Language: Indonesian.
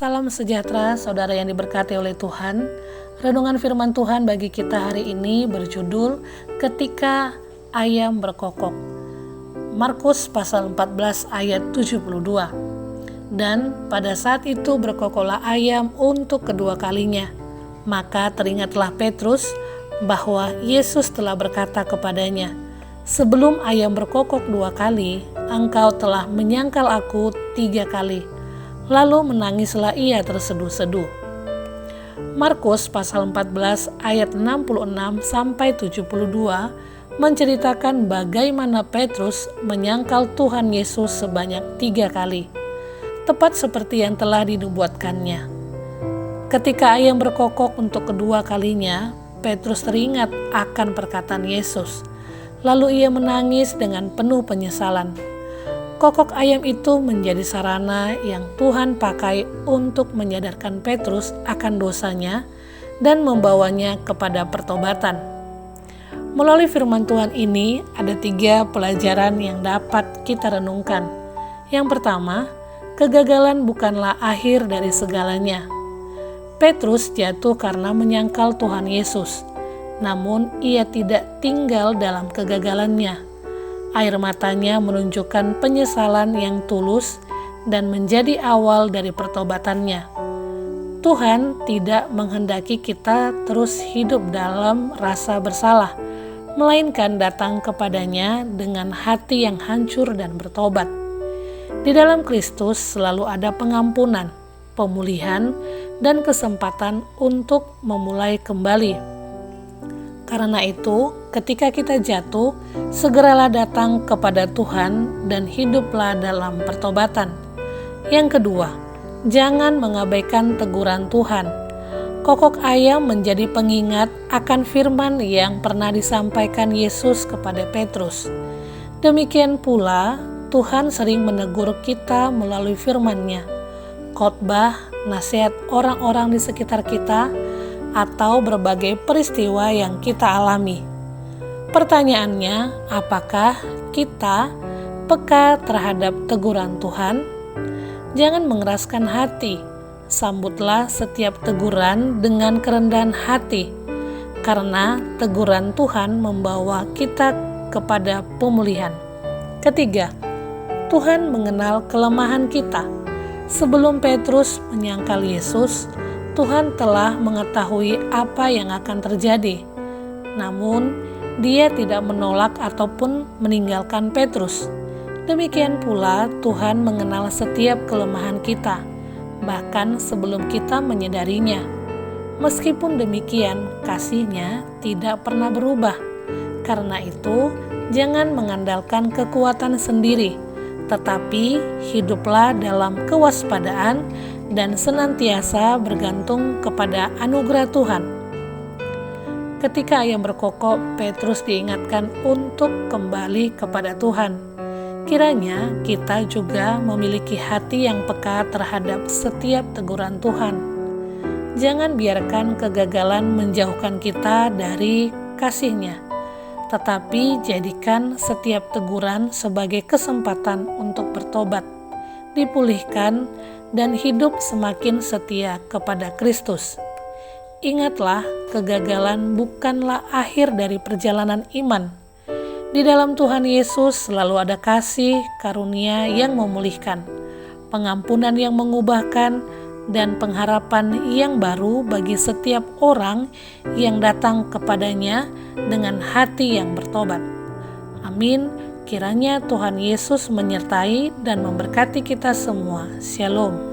Salam sejahtera saudara yang diberkati oleh Tuhan. Renungan firman Tuhan bagi kita hari ini berjudul Ketika Ayam Berkokok. Markus pasal 14 ayat 72. Dan pada saat itu berkokoklah ayam untuk kedua kalinya. Maka teringatlah Petrus bahwa Yesus telah berkata kepadanya, "Sebelum ayam berkokok 2 kali, engkau telah menyangkal aku 3 kali." Lalu menangislah ia terseduh-seduh. Markus pasal 14 ayat 66 sampai 72 menceritakan bagaimana Petrus menyangkal Tuhan Yesus sebanyak 3 kali, tepat seperti yang telah dinubuatkannya. Ketika ayam berkokok untuk kedua kalinya, Petrus teringat akan perkataan Yesus. Lalu ia menangis dengan penuh penyesalan. Kokok ayam itu menjadi sarana yang Tuhan pakai untuk menyadarkan Petrus akan dosanya dan membawanya kepada pertobatan. Melalui firman Tuhan ini ada 3 pelajaran yang dapat kita renungkan. Yang pertama, kegagalan bukanlah akhir dari segalanya. Petrus jatuh karena menyangkal Tuhan Yesus, namun ia tidak tinggal dalam kegagalannya. Air matanya menunjukkan penyesalan yang tulus dan menjadi awal dari pertobatannya. Tuhan tidak menghendaki kita terus hidup dalam rasa bersalah, melainkan datang kepadanya dengan hati yang hancur dan bertobat. Di dalam Kristus selalu ada pengampunan, pemulihan, dan kesempatan untuk memulai kembali. Karena itu, ketika kita jatuh, segeralah datang kepada Tuhan dan hiduplah dalam pertobatan. Yang kedua, jangan mengabaikan teguran Tuhan. Kokok ayam menjadi pengingat akan firman yang pernah disampaikan Yesus kepada Petrus. Demikian pula, Tuhan sering menegur kita melalui firman-Nya, khotbah, nasihat orang-orang di sekitar kita, atau berbagai peristiwa yang kita alami. Pertanyaannya, apakah kita peka terhadap teguran Tuhan? Jangan mengeraskan hati, sambutlah setiap teguran dengan kerendahan hati, karena teguran Tuhan membawa kita kepada pemulihan. Ketiga, Tuhan mengenal kelemahan kita. Sebelum Petrus menyangkal Yesus, Tuhan telah mengetahui apa yang akan terjadi. Namun, Dia tidak menolak ataupun meninggalkan Petrus. Demikian pula Tuhan mengenal setiap kelemahan kita, bahkan sebelum kita menyadarinya. Meskipun demikian, kasih-Nya tidak pernah berubah. Karena itu, jangan mengandalkan kekuatan sendiri, tetapi hiduplah dalam kewaspadaan dan senantiasa bergantung kepada anugerah Tuhan. Ketika ayam berkokok, Petrus diingatkan untuk kembali kepada Tuhan. Kiranya kita juga memiliki hati yang peka terhadap setiap teguran Tuhan. Jangan biarkan kegagalan menjauhkan kita dari kasih-Nya, tetapi jadikan setiap teguran sebagai kesempatan untuk bertobat, dipulihkan, dan hidup semakin setia kepada Kristus. Ingatlah, kegagalan bukanlah akhir dari perjalanan iman. Di dalam Tuhan Yesus selalu ada kasih karunia yang memulihkan, pengampunan yang mengubahkan, dan pengharapan yang baru bagi setiap orang yang datang kepadanya dengan hati yang bertobat. Amin. Kiranya Tuhan Yesus menyertai dan memberkati kita semua. Shalom.